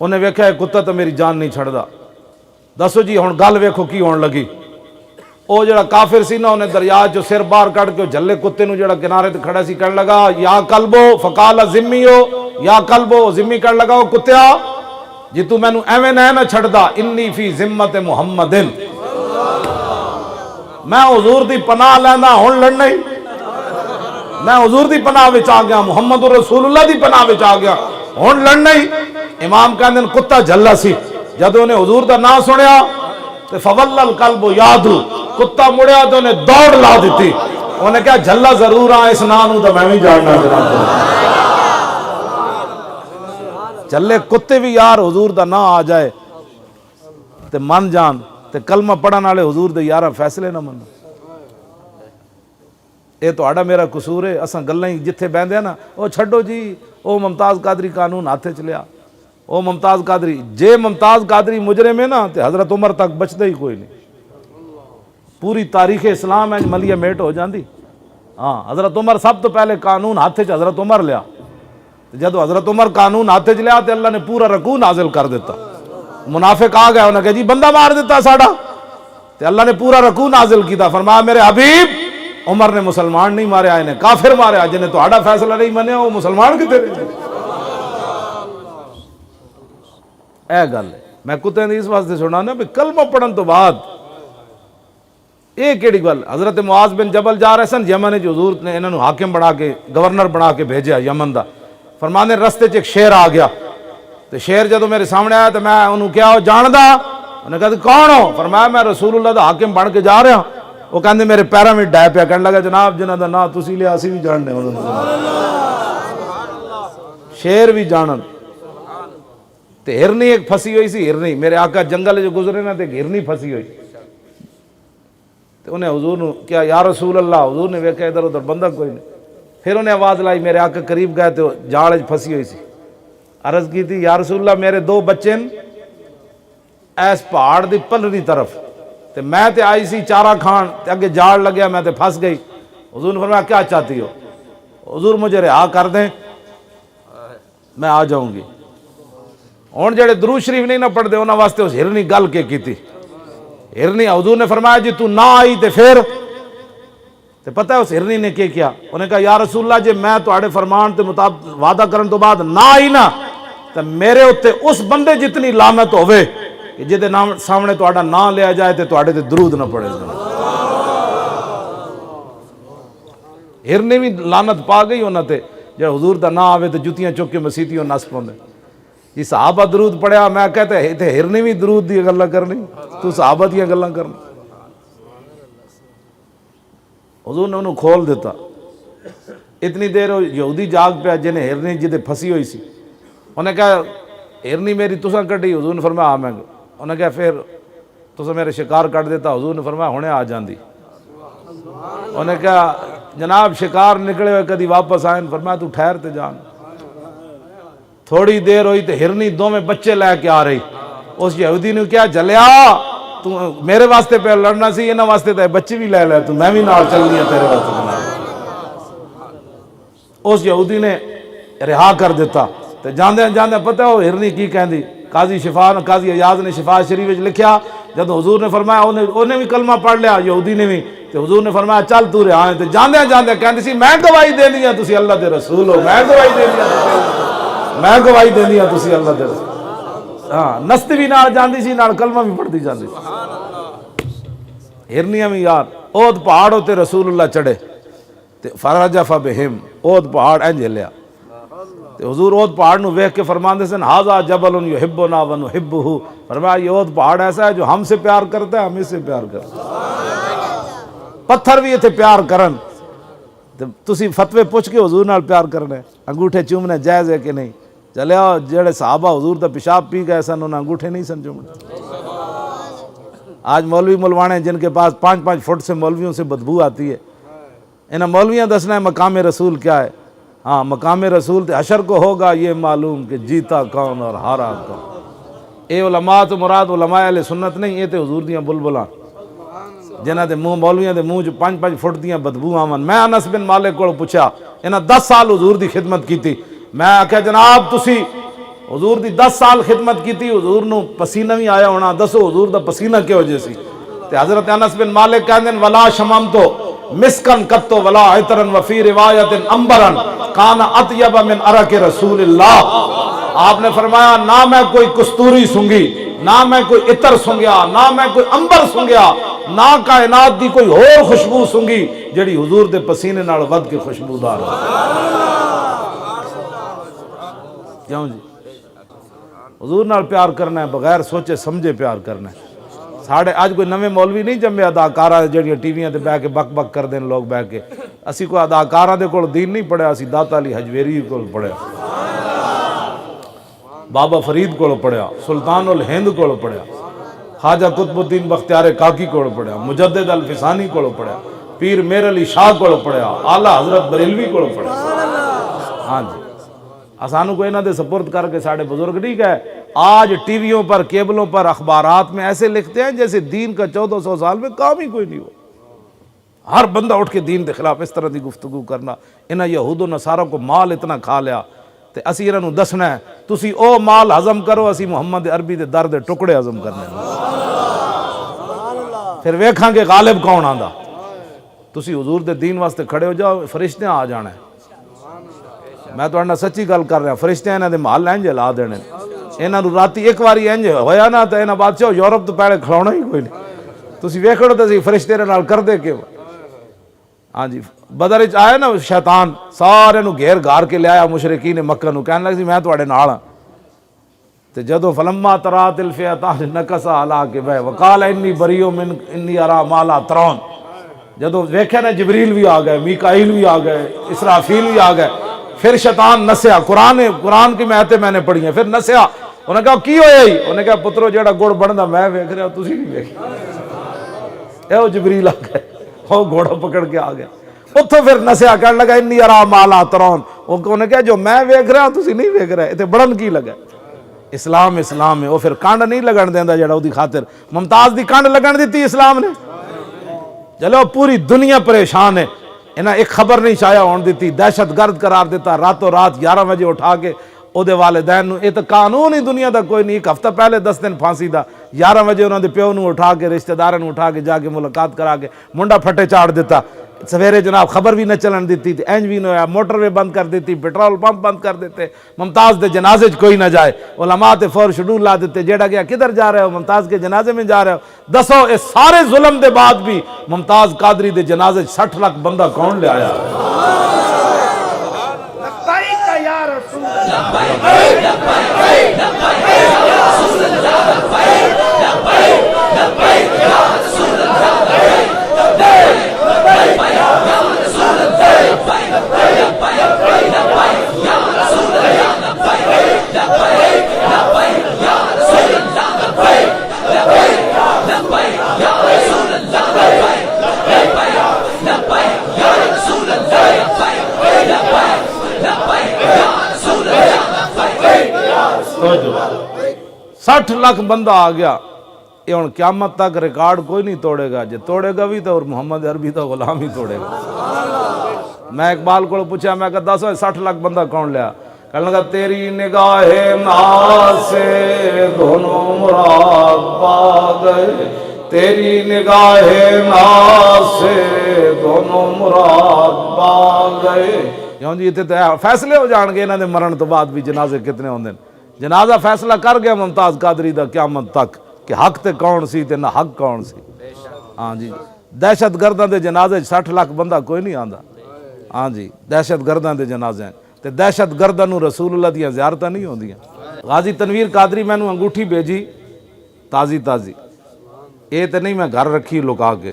انہیں ویکھیا کتا تو میری جان نہیں چھڑدا. دسو جی ہن گل ویکھو کی ہون لگی. وہ جڑا کافر سی نا انہیں دریا جو سر باہر کٹ کے جھلے کتے نو جڑا کنارے تے کھڑا سی کہنے لگا یا کلبو فقال ذمیو یا کلبو. ذمی کہنے لگا او کتیا جی تو مینوں ایویں نہ چھڑدا. انی فی ذمت محمد. میں حضور دی پناہ لیندا ہن لڑنا ہی. میں حضور دی پناہ وچ آ گیا. محمد رسول اللہ دی پناہ وچ آ گیا ہن لڑنا ہی. امام کہندے کتا جھلا سی. جدوں نے حضور دا نام سنیا تے فول القلب یادو. کتا مڑیا تو انہیں دوڑ لا دیتی. انہیں کہا جھلا ضرور آ اس نام تو میں بھی جاننا. چلے کتے بھی یار حضور دا نام آ جائے تے من جان تے کلمہ پڑھن والے حضور دے 11 فیصلے نہ من. یہ تہاڈا میرا قصور ہے، اساں گلاں ہی جتھے بہندے نا وہ چھڈو جی، وہ ممتاز قادری قانون ہاتھ چ لیا، وہ ممتاز قادری جے ممتاز قادری مجرم ہے نا تے حضرت عمر تک بچدا ہی کوئی نہیں، پوری تاریخ اسلام ہے ملیہ میٹ ہو جاندی۔ ہاں حضرت عمر سب تو پہلے قانون ہاتھ چ حضرت عمر لیا، جدو حضرت عمر قانون ہاتھ چ لیا تے اللہ نے پورا رکوع نازل کر دیتا۔ منافق آ گیا، انہیں کہا جی بندہ مار دیتا ساڈا، تے اللہ نے پورا رکوع نازل کیتا، فرمایا میرے حبیب عمر نے مسلمان نہیں ماریا، انہیں کافر ماریا، جنہیں تہاڈا فیصلہ نہیں منیا وہ مسلمان کتے رہے۔ اے گل ہے میں کتے دی اس واسطے سنانا بھی کلمہ پڑھن تو بعد یہ کیڑی گل۔ حضرت معاذ بن جبل جا رہے سن یمن، جو حضور نے انہوں حاکم بنا کے گورنر بنا کے بھیجا یمن دا، فرمانے رستے چ ایک شیر آ گیا، تو شیر جدو میرے سامنے آیا تو میں انہوں کیا جاندا، انہیں کہا کون ہو؟ فرمایا میں رسول اللہ دا حاکم بن کے جا رہا ہوں۔ وہ کہندے میرے پیروں میں ڈے پیا، کہنے لگا جناب جنہاں دا نا تسی لیا اسی بھی جاننے، شیر بھی جانن۔ تے ہرنی ایک پھسی ہوئی سی، ہرنی میرے آقا جنگل جو گزرے نا تے ہرنی پھسی ہوئی، تو انہیں حضور نے کیا یا رسول اللہ، حضور نے ویکھا ادھر ادھر بندہ کوئی نہیں، پھر انہیں آواز لائی، میرے آقا قریب گئے تو جاڑ پھسی ہوئی سی، عرض کی تھی یا رسول اللہ میرے دو بچے ایس پہاڑ دی پلری طرف، تے میں تے آئی سی چارہ کھان تے اگے جاڑ لگیا میں تے پھنس گئی۔ حضور نے فرمایا کیا چاہتی ہو؟ حضور مجھے رہا کر دیں میں آ جاؤں گی۔ ہن جڑے درود شریف نہیں نہ پڑھ دے انہاں واسطے اس ہرنی گل کے کیتی، ہرنی حضور نے فرمایا جی تو نہ آئی تے پھر، تے پتہ ہے اس ہرنی نے کیا؟ انہیں کہا یا رسول اللہ جے میں تہاڈے فرمان تے مطابق وعدہ کرن تو بعد نہ آئی نا تے میرے اوتے اس بندے جتنی لعنت ہوے کہ جدے نام سامنے تہاڈا نام لیا جائے تے تہاڈے تے درود نہ پڑے جائے۔ ہرنی بھی لعنت پا گئی انہاں تے، جے حضور دا نام آوے تے جتیاں چک کے مسیتیوں نس پوندے۔ جی صحابہ درود پڑھیا، میں کہتے ہیں ہرنی بھی درود دی گلاں کرنی، تو صحابہ دیاں گلاں کرنی۔ حضور نے انہوں کھول دیتا، اتنی دیر یہودی جاگ پیا جنہیں ہرنی جدے پھسی ہوئی سی، انہیں کہا ہرنی میری تساں کٹی؟ حضور نے فرمایا ہاں میں، انہیں کہا پھر تساں میرے شکار کٹ دیتا؟ حضور نے فرمایا ہونے آ جاندی۔ انہیں کہا جناب شکار نکلے ہوئے کدی واپس آئیں؟ فرمایا تو ٹھہر تے جان۔ تھوڑی دیر ہوئی تو ہرنی دو میں بچے لے کے آ رہی، اس یہودی نے کیا جلیا تو میرے واسطے پہ لڑنا سی، انہاں واسطے تے بچے بھی لے لے، تو میں بھی نال چلنی ہے تیرے واسطے بنا۔ اس یہودی نے رہا کر دیتا، تو جاندے جاندے پتہ ہو ہرنی کی کہندی؟ قاضی شفا قاضی ایاز نے شفا شریف وچ لکھیا، جب حضور نے فرمایا انہیں بھی کلمہ پڑھ لیا یہودی نے بھی، تو حضور نے فرمایا چل تو رہا ہے، تو جاندے جاندے کہندی سی میں گواہی دینی ہے تسی اللہ دے رسول ہو، میں گواہی دینی ہے، میں گواہی دینی ہے تسی اللہ دے رسول۔ ہاں نستی بھی نال جاندی سی، نال کلمہ بھی پڑھتی جاندی سی۔ ہرنیاں بھی یار اود پہاڑ ہوتے رسول اللہ چڑھے تے فرجف بہم، اود پہاڑ انج ہلیا تے حضور اود پہاڑ نو ویکھ کے فرماندے سن ھذا جبل یحبنا ونحبہ، فرمایا یہ اود پہاڑ ایسا ہے جو ہم سے پیار کرتا ہے، ہم اس سے پیار کرتے ہیں۔ پتھر بھی ایتھے پیار کرن تے تسی فتوے پوچھ کے حضور نال پیار کرنا ہے، انگوٹھے چومنے جائز ہے کہ نہیں؟ چلے آؤ جڑے صحابہ حضور دا پیشاب پی گئے سن انہاں انگوٹھے نہیں سن چومنے۔ آج مولوی ملوانے جن کے پاس 5-5 فٹ سے مولویوں سے بدبو آتی ہے، انہیں مولویاں دسنا ہے مقام رسول کیا ہے۔ ہاں مقام رسول تے حشر کو ہوگا یہ معلوم کہ جیتا کون اور ہارا کون۔ اے علماء تو مراد علماء اہل سنت نہیں، یہ تے حضور دیاں بلبلاں جنہاں دے منہ مولویاں دے منہ 5-5 فٹ دیاں بدبو آون۔ میں انس بن مالک کو پوچھا، انہاں 10 سال حضور دی خدمت کیتی، میں آکھیا جناب تسی حضور دی 10 سال خدمت کیتی، حضور نو پسینہ بھی آیا ہونا، دسو حضور دا پسینہ کیا وجہ سی؟ تے حضرت انس بن مالک کہندے ولا شممتو مسکن کتو ولا عطرن وفی روایت امبرن کان اطیب من عرق رسول اللہ۔ آپ نے فرمایا نہ میں کوئی کستوری سنگی، نہ میں کوئی عطر سنگیا، نہ میں کوئی امبر سنگیا، نہ کائنات دی کوئی اور خوشبو سنگی جڑی حضور دے پسینے نال ود کے خوشبودار ہو۔ کیوں جی؟ حضور نال پیار کرنا ہے، بغیر سوچے سمجھے پیار کرنا ہے۔ ساڑھے آج کوئی نویں مولوی نہیں جمے اداکارہ جڑیاں ٹی ویاں تے بہ کے بک بک کر دیں لوگ بہ کے، اسی کوئی اداکارہ دے کول دین نہیں پڑھیا، اسی داتا علی حجویری کول پڑھیا، بابا فرید کول پڑھیا، سلطان الہند کول پڑھیا، خواجہ قطب الدین بختیار کاکی کول پڑھیا، مجدد الفسانی کول پڑھیا، پیر میر علی شاہ کو پڑھیا، آلہ حضرت بریلوی کو پڑھیا۔ ہاں جی، آسانوں کو انہوں نے سپرد کر کے ساڑھے بزرگ نہیں گئے۔ آج ٹی ویوں پر، کیبلوں پر، اخبارات میں ایسے لکھتے ہیں جیسے دین کا 1400 سال میں کام ہی کوئی نہیں ہو۔ ہر بندہ اٹھ کے دین کے خلاف اس طرح دی گفتگو کرنا۔ انہاں یہود و نصارہ کو مال اتنا کھا لیا تے اسی انہاں نوں دسنا ہے تسی او مال ہضم کرو، اسی محمد عربی دے در دے ٹکڑے ہضم کرنے، پھر ویکھاں گے غالب کون آندا۔ تسی حضور دے دین واسطے کھڑے ہو جاؤ، فرشتے آ جانا ہے۔ میں تو انہاں سچی گل کر رہا، فرشتے انہاں دے محل انج لا دینے۔ انہاں نوں راتی ایک واری انج ہویا نا تے انہاں بادشاہ یورپ تو پہلے کھڑونا ہی کوئی نہیں۔ تسی ویکھو تے فرشتے دے نال کردے کیوں؟ ہاں جی، بدر وچ آیا نا شیطان، سارے نو گھیر گھار کے لے آیا مشرکین مکہ نو، کہنے لگا سی میں تواڈے نال ہاں۔ تے جدو فلما ترات الفئتان نکص علی عقبیہ وقال انی بریء من انی اری ما لا ترون، جدو ویکھیا نا جبریل بھی آ گئے، میکائیل بھی آ گئے، اسرافیل بھی آ گئے، پھر شیطان نسیا۔ قرآن کی آیتیں میں نے پڑھی ہیں، پھر نسیا۔ انہوں نے کہا کی ہویا ہی؟ انہوں نے کہا پترو جیڑا گڑ بندا میں ویکھ رہا تسی نہیں ویکھیا۔ اے جبریل آ گئے، وہ گھوڑا پکڑ کے آ گیا۔ اتھوں پھر نسیا، کہنے لگا انی اری ما لا ترون۔ انہوں نے کہا جو میں ویکھ رہا تسی نہیں ویکھ رہے، تے بڑن کی لگا؟ اسلام ہے۔ وہ پھر کانڈ نہیں لگن دیندا جڑا اودی خاطر ممتاز دی کانڈ لگن دیتی اسلام نے۔ چلو پوری دنیا پریشان ہے، انہاں ایک خبر نہیں شائع ہون دیتی، دہشت گرد قرار دیتا، راتوں رات 11 بجے اٹھا کے او دے والدین نو، یہ تو قانون ہی دنیا دا کوئی نہیں، ایک ہفتہ پہلے 10 دن پھانسی دا، 11 بجے انہوں دے پیو نو اٹھا کے، رشتہ داراں نو اٹھا کے جا کے ملاقات کرا کے منڈا پھٹے چاڑ دیتا۔ سویرے جناب خبر بھی نہ چلن دیتی، اینج بھی نہ ہویا، موٹر وے بند کر دیتی، پیٹرول پمپ بند کر دیتے، ممتاز دے جنازے چ کوئی نہ جائے، علماء تے فور شیڈول لا دیتے، جیڑا گیا کدھر جا رہے ہو؟ ممتاز کے جنازے میں جا رہے ہو۔ دسو اس سارے ظلم دے بعد بھی ممتاز قادری دے جنازے 60 لاکھ بندہ کون لے آیا؟ سٹھ لاکھ بندہ آ گیا۔ یہ ہن قیامت تک ریکارڈ کوئی نہیں توڑے گا، جے توڑے گا بھی تو اور محمد عربی تو غلام ہی توڑے گا۔ میں اقبال کو پوچھا، میں کہا 10 60 لاکھ بندہ کون لیا؟ کہنے لگا تیری نگاہ ناز سے دونوں مراد پا گئے، تیری نگاہ ناز سے دونوں مراد پا گئے۔ کیوں جی اتنے فیصلے ہو جان گے انہوں نے مرن تو بعد بھی جنازے کتنے ہوندے ہیں۔ جنازہ فیصلہ کر گیا ممتاز قادری دا قیامت تک کہ حق تے کون سی تے نہ حق کون سی۔ ہاں جی، دہشت گرداں دے جنازے 60 لاکھ بندہ کوئی نہیں آندا۔ ہاں جی، دہشت گرداں دے جنازے ہیں تے دہشت گرداں نو رسول اللہ دیاں زیارتاں نہیں ہوندیاں۔ غازی تنویر قادری میں نو انگوٹھی بھیجی تازی، اے تے نہیں میں گھر رکھی لکا کے،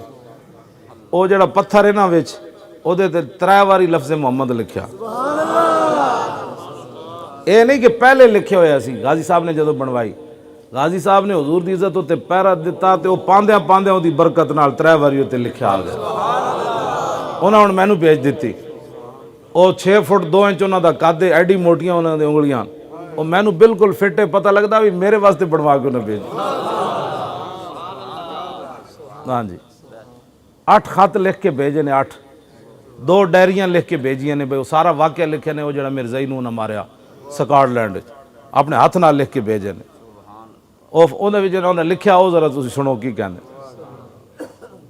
او جڑا پتھر ہے نا وچ او دے تے 3 واری لفظ محمد لکھیا۔ اے نہیں کہ پہلے لکھے ہویا سی، غازی صاحب نے جدو بنوائی، غازی صاحب نے حضور دی عزت تے پہرا دیتا تے او پاندیاں پاندیاں دی برکت نال 3 واری تے لکھیا آ گیا۔ انہاں نے مینوں بھیج دتی، او 6 فٹ 2 انچ انہاں دا قد، ایڈی موٹیاں انہاں دی انگلیاں، او مینوں بالکل فٹ ہے، پتہ لگدا بھی میرے واسطے بنوا کے انہاں بھیج۔ ہاں جی، 8 خط لکھ کے بھیجے نے، 8 2 ڈائریاں لکھ کے بھیجیاں نے، بھئی سارا واقعہ لکھے نے، وہ جڑا مرزائی نوں نہ ماریا سکاٹ لینڈ اپنے ہاتھ نال لکھ کے بھیجے نے۔ انہوں نے انہوں نے لکھیا، وہ ذرا تسی سنو کی کہنے۔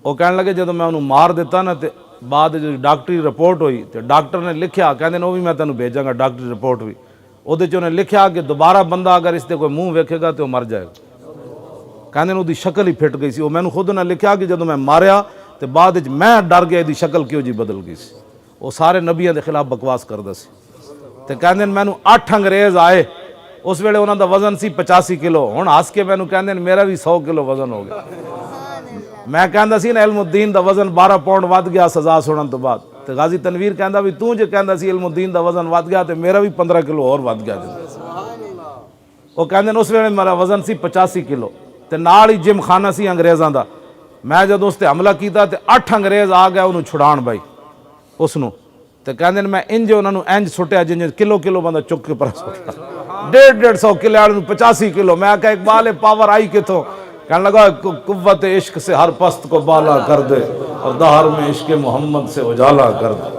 وہ کہنے لگے جدو میں انہوں مار دیتا نا تے بعد جو ڈاکٹری رپورٹ ہوئی تے ڈاکٹر نے لکھیا، کہندے وہ بھی میں تینوں بھیجاں گا ڈاکٹری رپورٹ بھی، وہ انہوں نے لکھیا کہ دوبارہ بندہ اگر اس تے کوئی منہ ویکھے گا تو وہ مر جائے گا۔ کہندے وہ دی شکل ہی پھٹ گئی سی۔ وہ میں نے خود نے لکھیا کہ جدو میں ماریا تے بعد میں ڈر گیا دی شکل کیوں جی بدل گئی سی۔ وہ سارے نبیوں دے خلاف بکواس کردا سی۔ تے کہندے میں 8 انگریز آئے، اس ویلے انہوں دا وزن سی 85 کلو، ہن ہس کے مینوں کہندے میرا بھی 100 کلو وزن ہو گیا۔ میں کہندا سی نا علم الدین دا وزن 12 پاؤنڈ ود گیا سزا سنن تو بعد، تے غازی تنویر کہندا بھی تو جے کہندا سی علم الدین دا وزن ود گیا تے میرا بھی 15 کلو اور ود گیا۔ وہ کہندے اس ویلے میرا وزن سی 85 کلو تے نال ہی جم خانہ سی انگریزاں دا، میں جدوں اس تے حملہ کیتا تے 8 انگریز آ گئے انہوں چھڑان بھائی اس نو تے کہندے میں انج انہاں نو انج سٹیا جنج کلو کلو بندہ چک کے پر سٹیا 150 کلو والے 85 کلو میں کہا اقبال پاور آئی کتوں کہنے لگا قوت عشق سے ہر پست کو بالا کر دے اور دہر میں عشق محمد سے اجالا کر دے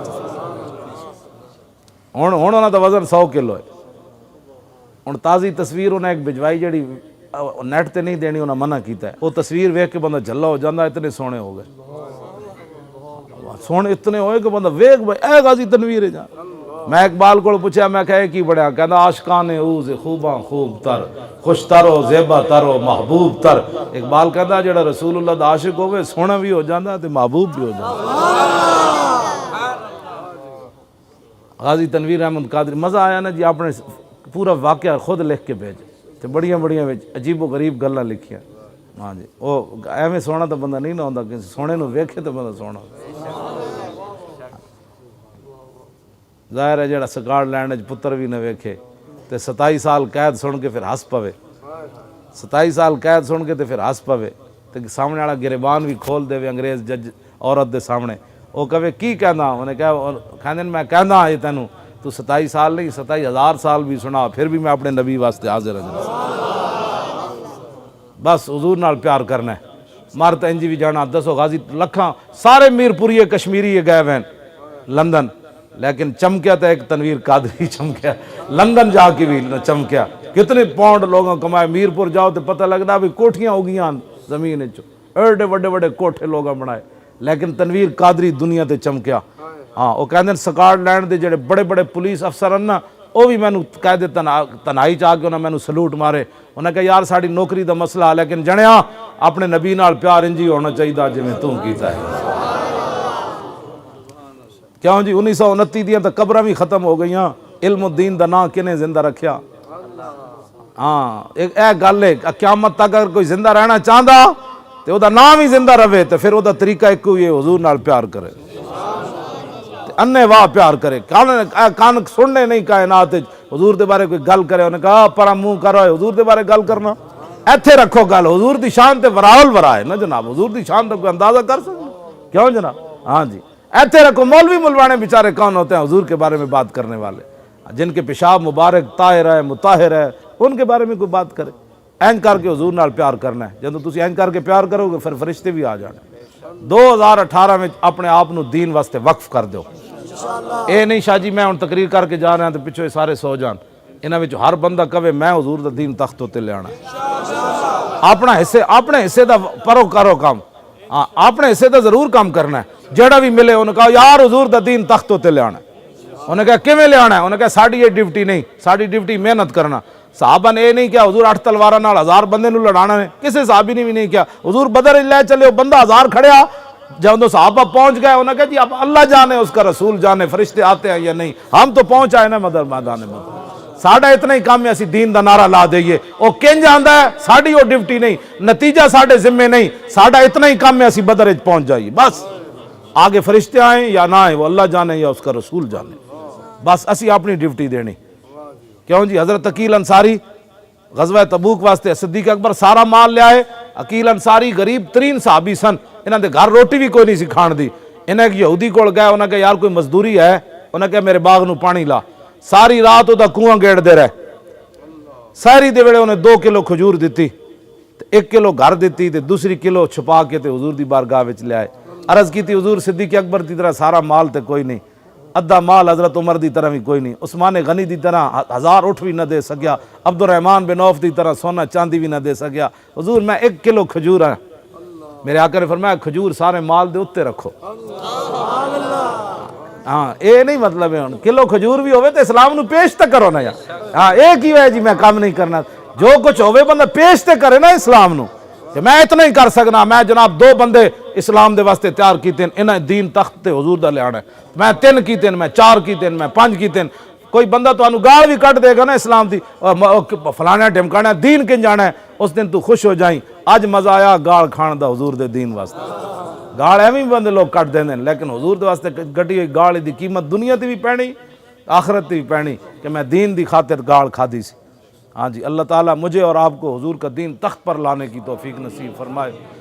ہن انہاں دا وزن 100 کلو ہے ہن تازی تصویر انہیں ایک بھجوائی جڑی نیٹ تے نہیں دینی انہاں منع کیتا ہے وہ تصویر ویکھ کے بندہ جھلا ہو جاندا اتنے سونے ہو گئے سونے اتنے ہوئے کہ بندہ ویکھ بھائی اے غازی تنویر ہے جان میں اقبال کو پوچھا میں کہے کی بڑھیا کہندا عاشقان اوز خوباں خوب تر خوش تر و زیبا تر و محبوب تر اقبال کہندا جڑا رسول اللہ دا عاشق ہوئے سونا بھی ہو جاندا تے محبوب بھی ہو جاندا غازی تنویر احمد قادری مزہ آیا نا جی آپ نے پورا واقعہ خود لکھ کے بھیجے تے بڑیاں عجیب و غریب گلاں لکھیاں ہاں جی وہ ایویں سونا تو بندہ نہیں نہ ہوندا کہ سونے نو ویکھے تو بندہ سونا ظاہر ہے جڑا سکاڑ لینڈ وچ پتر بھی نہ ویکھے تے 27 سال قید سن کے پھر ہس پوے 27 سال قید سن کے تے پھر ہس پوے تے سامنے والا گریبان بھی کھول دے انگریز جج عورت دے سامنے وہ کہے کی کہندا انہیں کہا کہندے میں کہندا یہ تینوں تو 27 سال نہیں 27,000 سال بھی سنا پھر بھی میں اپنے نبی واسطے حاضر ہوں بس حضور نال پیار کرنا ہے مرت انجی بھی جانا دسو غازی لکھاں سارے میر پوری کشمیری گئے ہوئے لندن لیکن چمکیا تو ایک تنویر قادری چمکیا لندن جا کے بھی چمکیا کتنے پاؤنڈ لوگوں کمائے میرپور جاؤ تو پتہ لگتا بھی کوٹھیاں ہو گئیاں زمین ایڈے بڑے بڑے کوٹھے لوگوں بنائے لیکن تنویر قادری دنیا تے چمکیا ہاں وہ کہندے سکاٹ لینڈ دے جڑے بڑے بڑے پولیس افسر ہیں نا وہ بھی میں کہہ دے تنہائی چاہ کے انہیں میں سلوٹ مارے انہیں کہا یار ساری نوکری دا مسئلہ ہے لیکن جنیا اپنے نبی نال پیار انجی ہونا چاہیے جی میں توں کیتا ہے کیوں جی 1929 دیاں تو قبراں بھی ختم ہو گئیاں علم الدین دا نام کنے زندہ رکھیا ہاں اے گل ہے قیامت تک اگر کوئی زندہ رہنا چاہتا تو دا نام ہی زندہ رہے تو پھر دا طریقہ ایک ہوئی ہے حضور نال پیار کرے انے واہ پیار کرے کان سننے نہیں کائنات حضور دے بارے کوئی گل کرے انہیں کہا پرا منہ کرو حضور دے بارے گل کرنا ایتھے رکھو گل حضور دی شان تے وراول ورا ہے نا جناب حضور دی شان تے کوئی اندازہ کر سکتے کیوں جناب ہاں جی ایتھے رکھو مولوی ملوانے بیچارے کون ہوتے ہیں حضور کے بارے میں بات کرنے والے جن کے پیشاب مبارک طاہر ہے مطہر ہے ان کے بارے میں کوئی بات کرے اینج کر کے حضور نال پیار کرنا ہے جب تسی اینج کر کے پیار کرو گے پھر فرشتے بھی آ جانے 2018 میں اپنے آپ نو دین واسطے وقف کر دو اے نہیں شاہ جی میں ہن تقریر کر کے جا رہا ہوں تو پچھو سارے سو جان انہاں وچ ہر بندہ کہے میں حضور دا دین تخت تے لے آنا اپنے حصے دا پرو کرو کام ہاں اپنے حصے دا ضرور کام کرنا ہے جڑا بھی ملے انہوں نے کہا یار حضور دا دین تخت تے لے آنا ہے انہوں نے کہا کیویں لے آنا ہے انہوں نے کہا ساڈی یہ ڈیوٹی نہیں ساڈی ڈیوٹی محنت کرنا صحابہ نے یہ نہیں کیا حضور 8 تلواراں نال 1000 بندے نو لڑانا ہے کسی صحابی نے بھی نہیں کیا حضور بدر لے چلے بندہ 1000 کھڑیا جب صحابہ پہنچ گئے انہوں نے کہا جی اب اللہ جانے اس کا رسول جانے فرشتے آتے ہیں یا نہیں ہم تو پہنچ آئے نا مدر میدان مدر ساڈا اتنا ہی کام ہے اسی دین دا نعرہ لا دئیے او کنج آندا ہے ساڈی وہ ڈیوٹی نہیں نتیجہ ساڈے ذمے نہیں ساڈا اتنا ہی کام ہے اسی بدر وچ پہنچ جائیے بس آگے فرشتے آئیں یا نہ آئیں وہ اللہ جانے یا اس کا رسول جانے بس اسی اپنی ڈیوٹی دینی کیوں جی حضرت عقیل انصاری غزوہ تبوک واسطے صدیق اکبر سارا مال لے آئے عقیل انصاری غریب ترین صحابی سن انہاں دے گھر روٹی بھی کوئی نہیں سی کھان دی انہیں ایک یہودی کول گئے انہاں کہا یار کوئی مزدوری ہے انہاں کہا میرے باغ نو پانی لا ساری رات دا کنواں گیڑ دے رہے ساری دے ویلے انہیں 2 کلو کھجور دیتی 1 کلو گھر دیتی تے دوسری کلو چھپا کے تے حضور دی بارگاہ وچ لے آئے عرض کی تھی حضور صدیق اکبر دی طرح سارا مال تے کوئی نہیں ادھا مال حضرت عمر دی طرح بھی کوئی نہیں عثمان غنی دی طرح 1000 اٹھ بھی نہ دے سکیا عبد الرحمن بن عوف دی طرح سونا چاندی بھی نہ دے سکیا حضور میں 1 کلو کھجور ہاں میرے آقا نے فرمایا کھجور سارے مال دے اتے رکھو ہاں اے نہیں مطلب ہے کلو کھجور بھی ہوئے تو اسلام نو پیش تے کرو نا یار ہاں ایک ہی ہے جی میں کام نہیں کرنا جو کچھ ہوئے بندہ پیش تے کرے نا اسلام نو کہ میں اتنا ہی کر سکنا میں جناب 2 بندے اسلام دے واسطے تیار کیتے ہیں انہیں دین تخت تے حضور دا لے آنا ہے میں 3 کیتے ہیں میں 4 کیتے ہیں میں 5 کیتے ہیں کوئی بندہ تو انہوں گال بھی کٹ دے گا نا اسلام دی فلانا ڈھمکانا دین کن جانا ہے اس دن تو خوش ہو جائیں آج مزہ آیا گال کھان دا حضور دے دین واسطے گال ایویں بندے لوگ کٹ دیں لیکن حضور دے واسطے گٹی ہوئی گال دی قیمت دنیا تے بھی پینی آخرت تے بھی پینی کہ میں دین دی خاطر گال کھادی سی ہاں جی اللہ تعالیٰ مجھے اور آپ کو حضور کا دین تخت پر لانے کی توفیق نصیب فرمائے